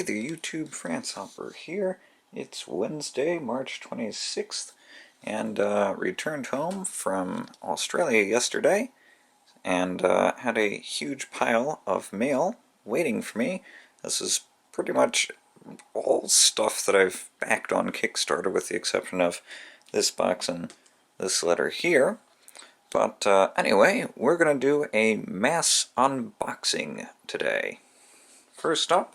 Hey there YouTube, France Hopper here. It's Wednesday, March 26th, and returned home from Australia yesterday, and had a huge pile of mail waiting for me. This is pretty much all stuff that I've backed on Kickstarter with the exception of this box and this letter here. But anyway, we're going to do a mass unboxing today. First up,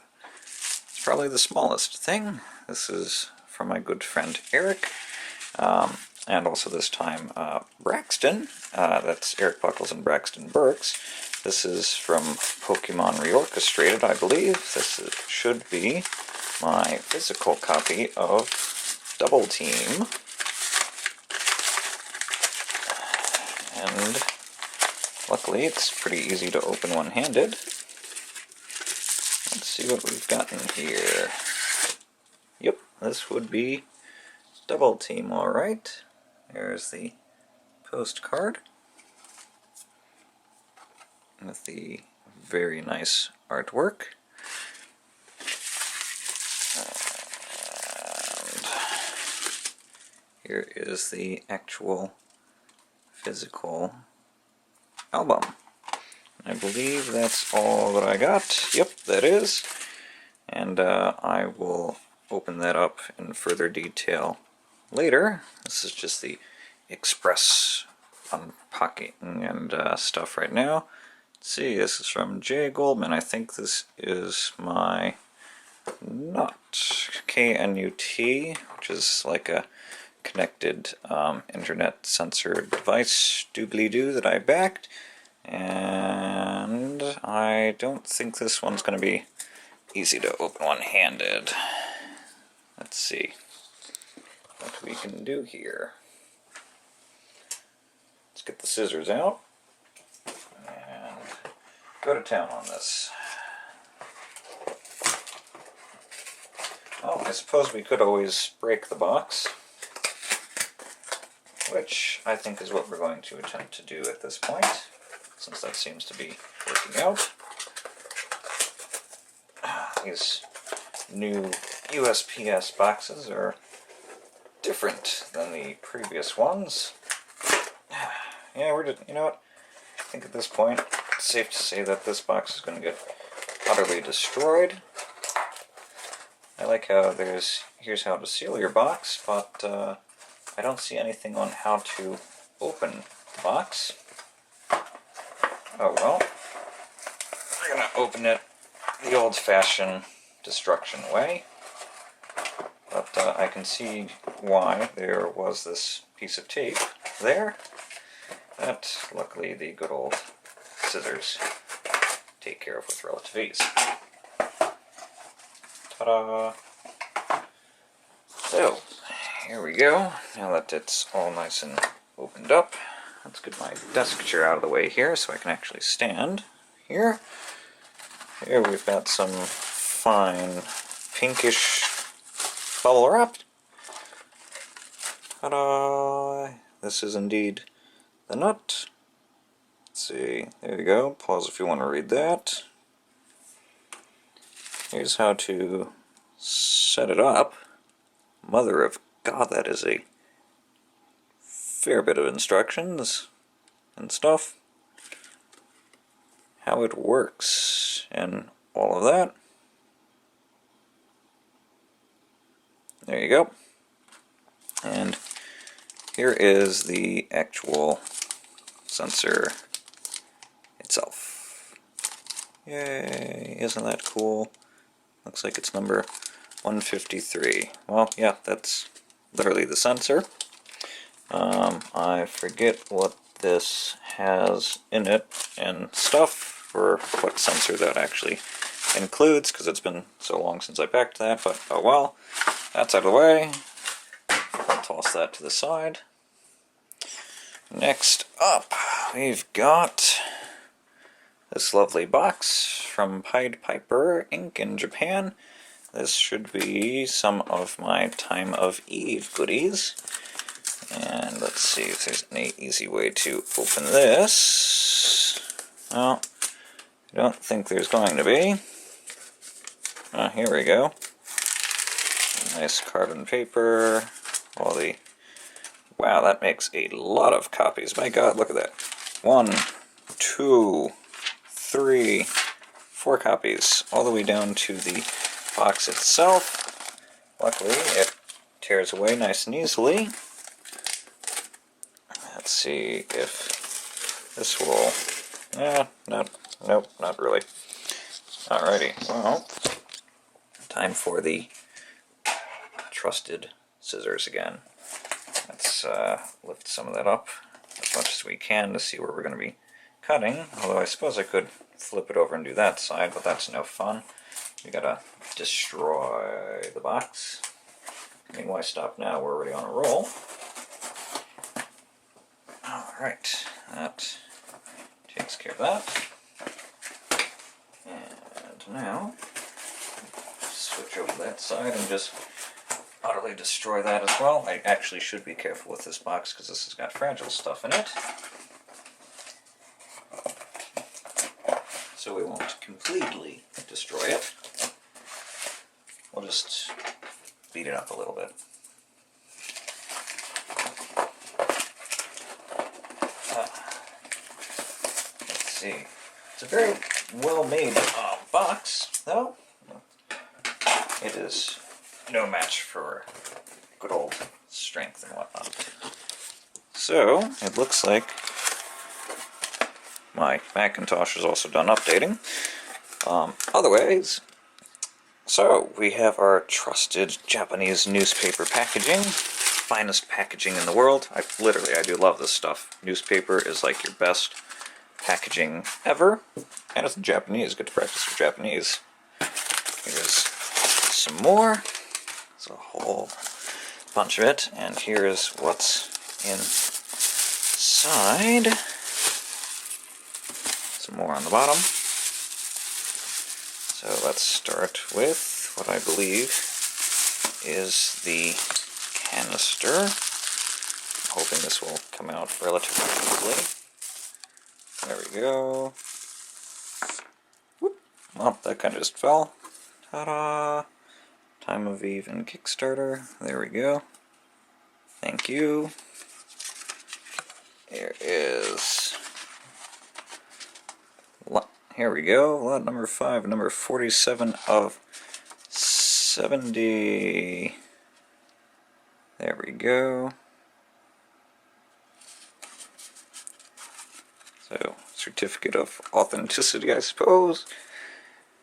probably the smallest thing. This is from my good friend Eric, and also this time Braxton. That's Eric Buckles and Braxton Burks. This is from Pokemon Reorchestrated, I believe. This should be my physical copy of Double Team. And luckily it's pretty easy to open one-handed. Let's see what we've gotten here. Yep, this would be Double Team, alright. There's the postcard with the very nice artwork. And here is the actual physical album. I believe that's all that I got. Yep, that is. And I will open that up in further detail later. This is just the express unpacking and stuff right now. Let's see, this is from Jay Goldman. I think this is my NUT, K-N-U-T, which is like a connected internet sensor device doobly-doo that I backed. And I don't think this one's going to be easy to open one-handed. Let's see what we can do here. Let's get the scissors out and go to town on this. Oh, I suppose we could always break the box, which I think is what we're going to attempt to do at this point, since that seems to be working out. These new USPS boxes are different than the previous ones. Yeah, you know what? I think at this point it's safe to say that this box is going to get utterly destroyed. I like how here's how to seal your box, but I don't see anything on how to open the box. Oh well, we're going to open it the old-fashioned destruction way, but I can see why there was this piece of tape there that luckily the good old scissors take care of with relative ease. Ta-da! So, here we go. Now that it's all nice and opened up, let's get my desk chair out of the way here so I can actually stand here. Here we've got some fine pinkish bubble wrap. Ta-da! This is indeed the nut. Let's see, there you go. Pause if you want to read that. Here's how to set it up. Mother of God, that is a fair bit of instructions and stuff. How it works and all of that. There you go. And here is the actual sensor itself. Yay, isn't that cool? Looks like it's number 153. Well, yeah, that's literally the sensor. I forget what this has in it and stuff, or what sensor that actually includes, because it's been so long since I packed that, but oh well. That's out of the way. I'll toss that to the side. Next up, we've got this lovely box from Pied Piper Inc. in Japan. This should be some of my Time of Eve goodies. And let's see if there's any easy way to open this. Well, I don't think there's going to be. Here we go. Nice carbon paper. All the... Wow, that makes a lot of copies. My God, look at that. 1, 2, 3, 4 copies. All the way down to the box itself. Luckily, it tears away nice and easily. Let's see if this will... Nope, not really. Alrighty, well, time for the trusted scissors again. Let's lift some of that up as much as we can to see where we're going to be cutting, although I suppose I could flip it over and do that side, but that's no fun. We gotta destroy the box. I mean, why stop now? We're already on a roll. Alright, that takes care of that. And now, switch over that side and just utterly destroy that as well. I actually should be careful with this box because this has got fragile stuff in it. So we won't completely destroy it. We'll just beat it up a little bit. Let's see. It's a very well-made box, though. It is no match for good old strength and whatnot. So, it looks like my Macintosh is also done updating. Otherwise, so we have our trusted Japanese newspaper packaging. Finest packaging in the world. I do love this stuff. Newspaper is like your best packaging ever. And it's Japanese. Good to practice with Japanese. Here's some more. There's a whole bunch of it. And here is what's inside. Some more on the bottom. So let's start with what I believe is the canister. I'm hoping this will come out relatively easily. There we go. Whoop. Well, that kind of just fell. Ta-da! Time of Eve and Kickstarter. There we go. Thank you. Here is... Here we go. Lot number 5, number 47 of 70. There we go. So, certificate of authenticity, I suppose.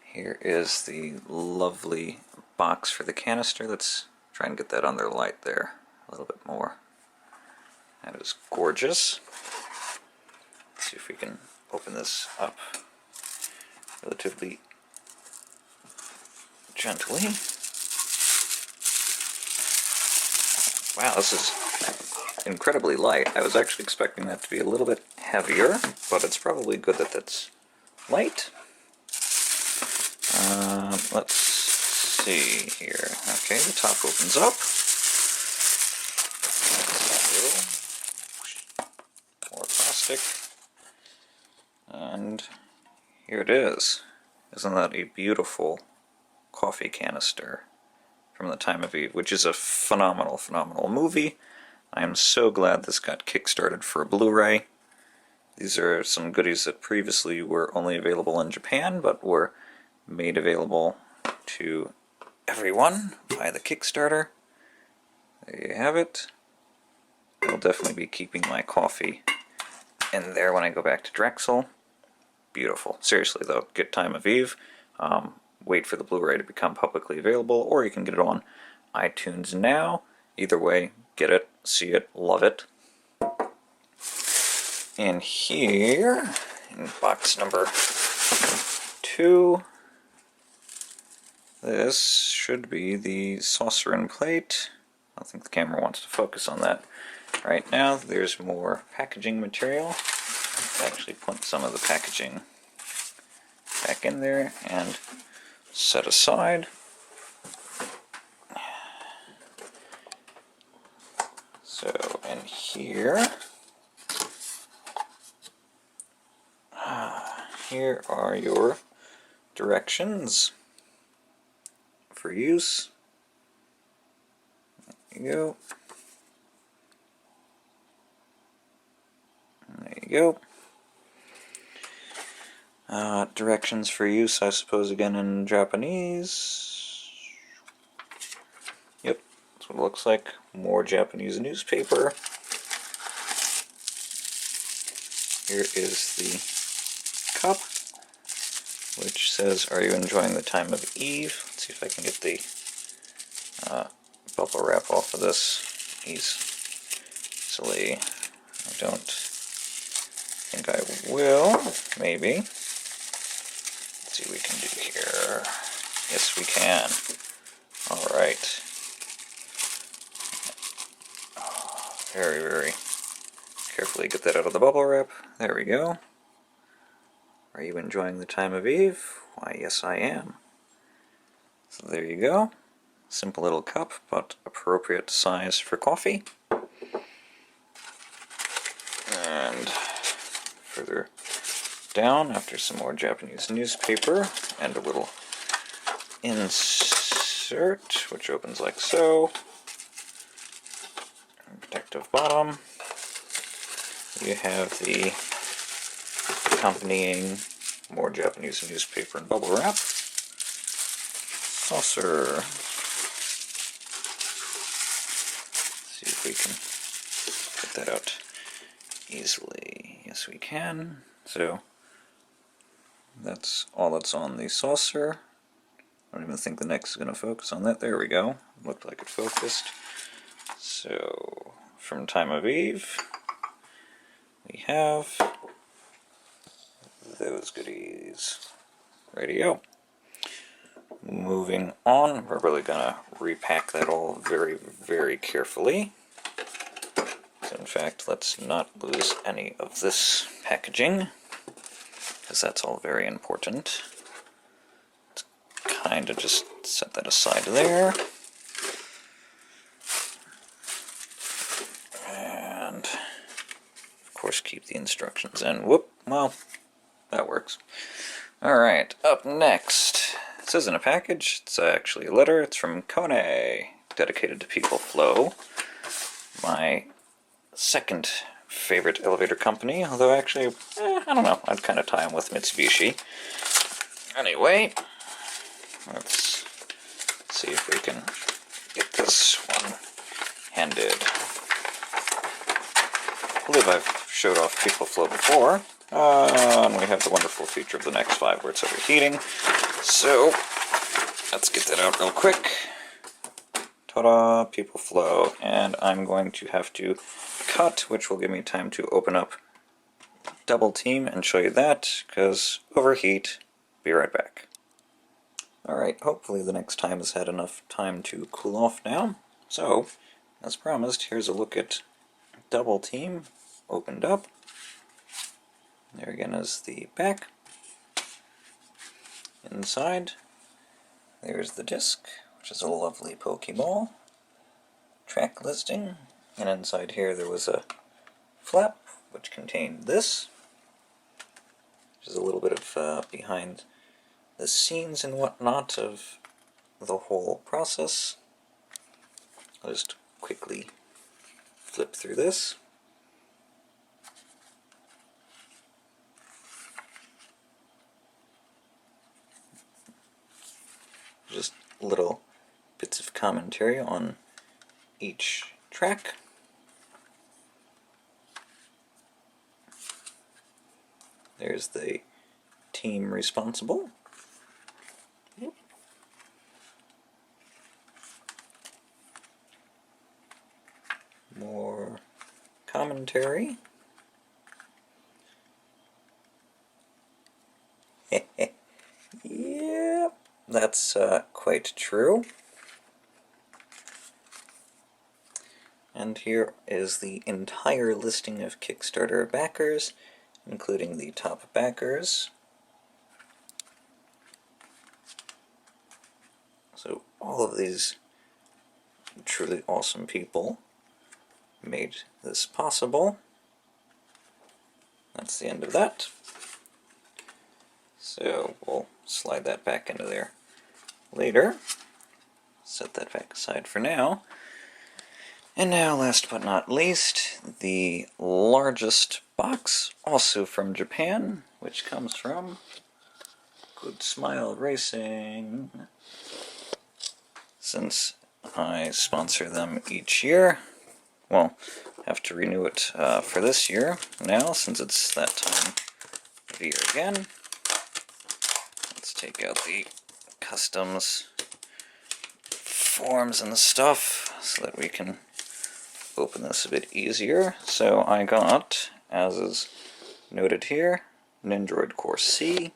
Here is the lovely box for the canister. Let's try and get that under light there a little bit more. That is gorgeous. Let's see if we can open this up relatively gently. Wow, this is incredibly light. I was actually expecting that to be a little bit heavier, but it's probably good that that's light. Let's see here. Okay, the top opens up. More plastic. And here it is. Isn't that a beautiful coffee canister from the Time of Eve, which is a phenomenal, phenomenal movie. I am so glad this got kickstarted for a Blu-ray. These are some goodies that previously were only available in Japan, but were made available to everyone by the Kickstarter. There you have it. I'll definitely be keeping my coffee in there when I go back to Drexel. Beautiful. Seriously though, get Time of Eve. Wait for the Blu-ray to become publicly available, or you can get it on iTunes now. Either way, get it, see it, love it. And here, in box number 2, this should be the saucer and plate. I don't think the camera wants to focus on that right now. There's more packaging material. Let's actually put some of the packaging back in there and set aside. So in here, here are your directions. for use. There you go. There you go. Directions for use, I suppose, again in Japanese. Yep, that's what it looks like. More Japanese newspaper. Here is the cup, which says, "Are you enjoying the time of Eve?" Let's see if I can get the bubble wrap off of this easily. I don't think I will. Maybe. Let's see what we can do here. Yes, we can. Alright. Very, very carefully get that out of the bubble wrap. There we go. Are you enjoying the time of Eve? Why, yes, I am. So there you go. Simple little cup, but appropriate size for coffee. And further down, after some more Japanese newspaper, and a little insert, which opens like so. Protective bottom. You have the accompanying more Japanese newspaper and bubble wrap. Saucer. See if we can get that out easily. Yes, we can. So that's all that's on the saucer. I don't even think the next is going to focus on that. There we go. Looked like it focused. So from time of Eve, we have those goodies. Radio. Moving on, we're really going to repack that all very, very carefully. So in fact, let's not lose any of this packaging, because that's all very important. Let's kind of just set that aside there. And of course keep the instructions in. Whoop, well, that works. Alright, up next. This isn't a package, it's actually a letter. It's from Kone, dedicated to People Flow, my second favorite elevator company, although actually, I don't know, I'd kind of tie them with Mitsubishi. Anyway, let's see if we can get this one handed. I believe I've showed off People Flow before. And we have the wonderful feature of the next 5 where it's overheating. So, let's get that out real quick. Ta-da, People Flow. And I'm going to have to cut, which will give me time to open up Double Team and show you that, because overheat. Be right back. Alright, hopefully the next time has had enough time to cool off now. So, as promised, here's a look at Double Team opened up. There again is the back. Inside, there's the disc, which is a lovely Pokeball. Track listing, and inside here there was a flap, which contained this, which is a little bit of behind the scenes and whatnot of the whole process. I'll just quickly flip through this. Just little bits of commentary on each track. There's the team responsible. More commentary. Yep, that's quite true. And here is the entire listing of Kickstarter backers, including the top backers. So all of these truly awesome people made this possible. That's the end of that. So we'll slide that back into there later. set that back aside for now. And now, last but not least, the largest box, also from Japan, which comes from Good Smile Racing. Since I sponsor them each year, well, have to renew it for this year now, since it's that time of year again. Let's take out the customs forms and stuff so that we can open this a bit easier. So I got, as is noted here, Nendroid Core C.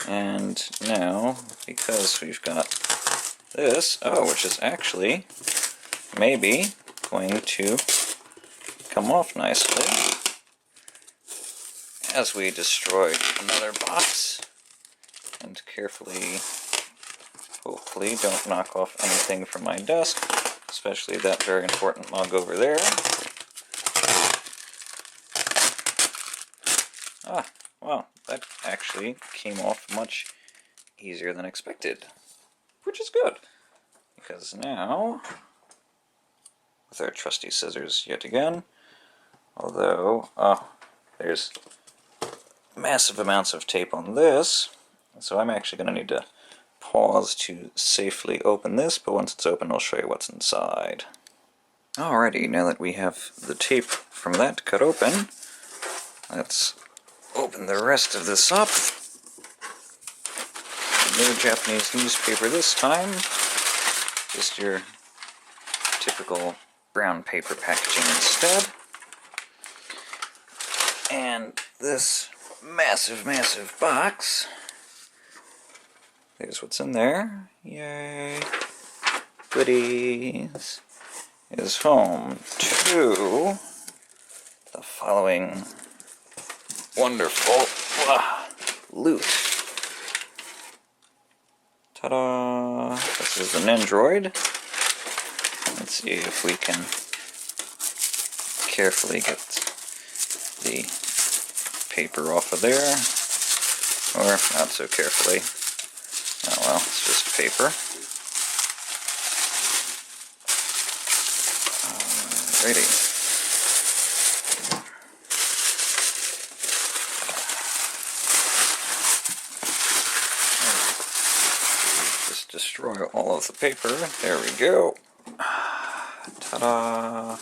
And now, because we've got this, which is actually maybe going to come off nicely as we destroy another box and carefully, hopefully, don't knock off anything from my desk, especially that very important mug over there. Well, that actually came off much easier than expected, which is good, because now, with our trusty scissors yet again, although, there's massive amounts of tape on this, so I'm actually going to need to pause to safely open this, but once it's open I'll show you what's inside. Alrighty, now that we have the tape from that cut open, let's open the rest of this up. No Japanese newspaper this time, just your typical brown paper packaging instead. And this massive, massive box, there's what's in there, yay, goodies, is home to the following wonderful loot. Ta-da! This is the Nendroid. Let's see if we can carefully get the paper off of there, or not so carefully. Oh well, it's just paper. Alrighty. Just destroy all of the paper. There we go. Ta-da!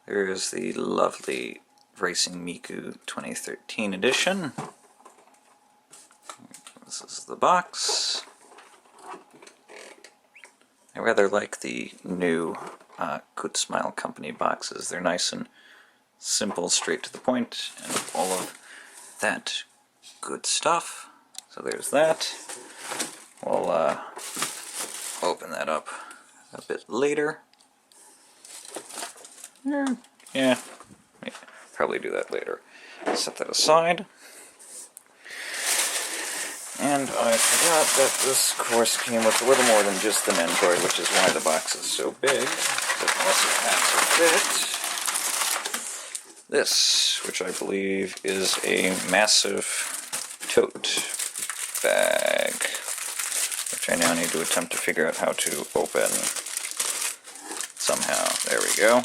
There's the lovely Racing Miku 2013 edition. This is the box. I rather like the new Good Smile Company boxes. They're nice and simple, straight to the point, and all of that good stuff. So there's that. We'll open that up a bit later. Yeah, probably do that later. Set that aside. And I forgot that this course came with a little more than just the Nendroid, which is why the box is so big. It also has a bit. This, which I believe is a massive tote bag, which I now need to attempt to figure out how to open somehow. There we go.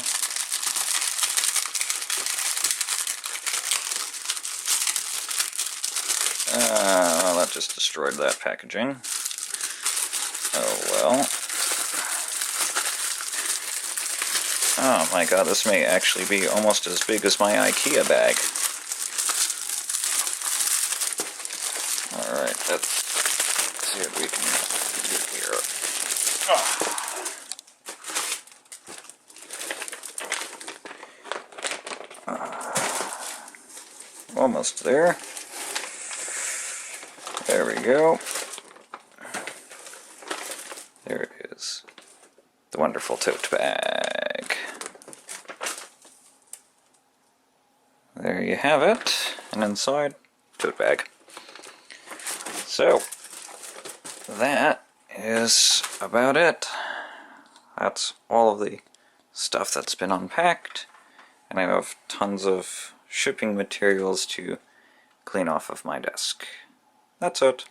Well, that just destroyed that packaging. Oh well. Oh my god, this may actually be almost as big as my IKEA bag. Alright, let's see what we can do here. Almost there. There we go. There it is. The wonderful tote bag. There you have it. And inside, tote bag. So, that is about it. That's all of the stuff that's been unpacked. And I have tons of shipping materials to clean off of my desk. That's it.